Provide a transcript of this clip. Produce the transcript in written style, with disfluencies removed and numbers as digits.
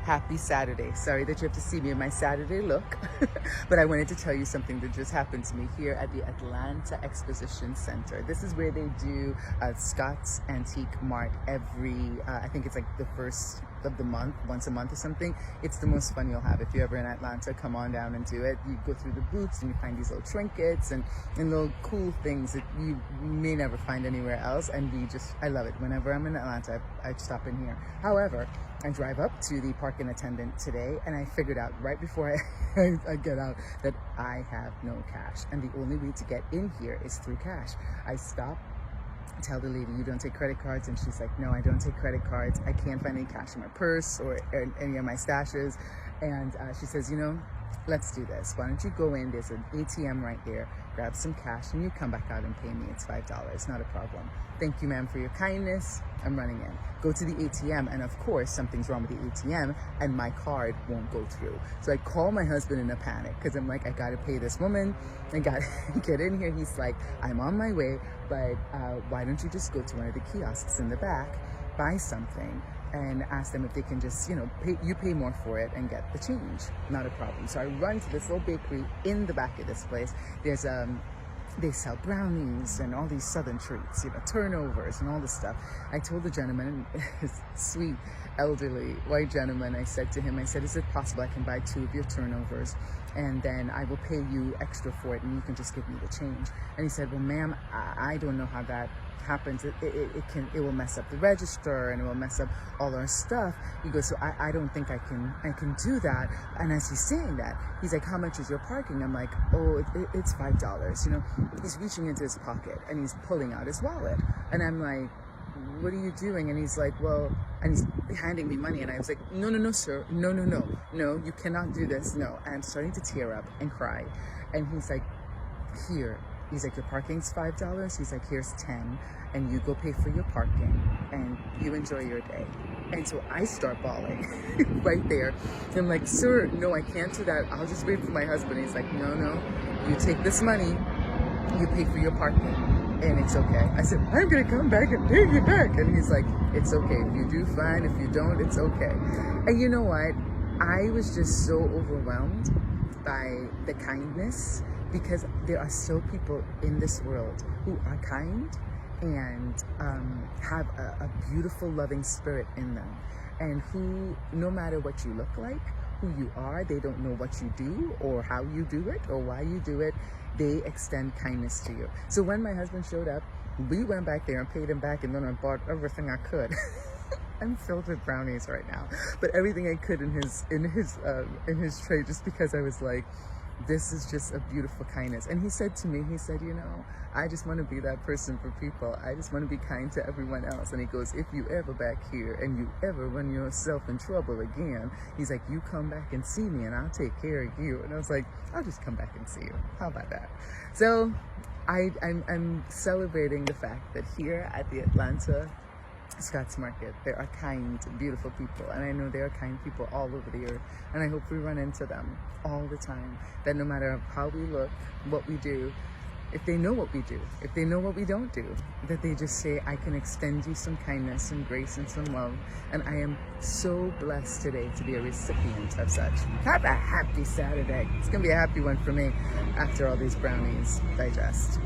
Happy Saturday. Sorry that you have to see me in my Saturday look, but I wanted to tell you something that just happened to me here at the Atlanta Exposition Center. This is where they do Scott's Antique Mart every, I think it's like the first of the month, once a month or something. It's the most fun you'll have. If you're ever in Atlanta, come on down and do it. You go through the booths and you find these little trinkets and little cool things that you may never find anywhere else. And I love it. Whenever I'm in Atlanta, I stop in here. However, I drive up to the parking attendant today and I figured out right before I get out that I have no cash. And the only way to get in here is through cash. I stop, tell the lady, you don't take credit cards? And she's like, no, I don't take credit cards. I can't find any cash in my purse or any of my stashes. And she says, let's do this. Why don't you go in? There's an ATM right there. Grab some cash and you come back out and pay me. It's $5. Not a problem. Thank you, ma'am, for your kindness. I'm running in. Go to the ATM, and of course, something's wrong with the ATM, and my card won't go through. So I call my husband in a panic because I'm like, I gotta pay this woman. I gotta get in here. He's like, I'm on my way, but why don't you just go to one of the kiosks in the back, buy something, and ask them if they can just, pay more for it and get the change. Not a problem. So I run to this little bakery in the back of this place. There's they sell brownies and all these southern treats, turnovers and all this stuff. I told the gentleman, this sweet elderly white gentleman, I said to him, is it possible I can buy 2 of your turnovers and then I will pay you extra for it and you can just give me the change? And he said, well, ma'am, I don't know how that happens. It will mess up the register and it will mess up all our stuff. He goes, so I don't think I can do that. And as he's saying that, he's like, how much is your parking? I'm like, oh, it's $5. He's reaching into his pocket and he's pulling out his wallet. And I'm like, what are you doing? And he's like, well, and he's handing me money. And I was like, no, sir. No, you cannot do this. No. And I'm starting to tear up and cry. And he's like, here. He's like, your parking's $5. He's like, here's 10, and you go pay for your parking, and you enjoy your day. And so I start bawling right there. And I'm like, sir, no, I can't do that. I'll just wait for my husband. He's like, no, you take this money, you pay for your parking, and it's okay. I said, I'm gonna come back and pay you back. And he's like, it's okay. If you do, fine. If you don't, it's okay. And you know what? I was just so overwhelmed by the kindness, because there are still people in this world who are kind and have a beautiful, loving spirit in them, and who, no matter what you look like, who you are, they don't know what you do or how you do it or why you do it, they extend kindness to you. So when my husband showed up, we went back there and paid him back, and then I bought everything I could. I'm filled with brownies right now, but everything I could in his tray, just because I was like, this is just a beautiful kindness. And he said to me, I just want to be that person for people. I just want to be kind to everyone else. And he goes, if you ever back here and you ever run yourself in trouble again, he's like, you come back and see me and I'll take care of you. And I was like, I'll just come back and see you. How about that? So I'm celebrating the fact that here at the Atlanta Scott's Market, there are kind, beautiful people, and I know there are kind people all over the earth, and I hope we run into them all the time, that no matter how we look, what we do, if they know what we do, if they know what we don't do, that they just say, I can extend you some kindness and grace and some love. And I am so blessed today to be a recipient of such. Have a happy Saturday. It's gonna be a happy one for me after all these brownies digest.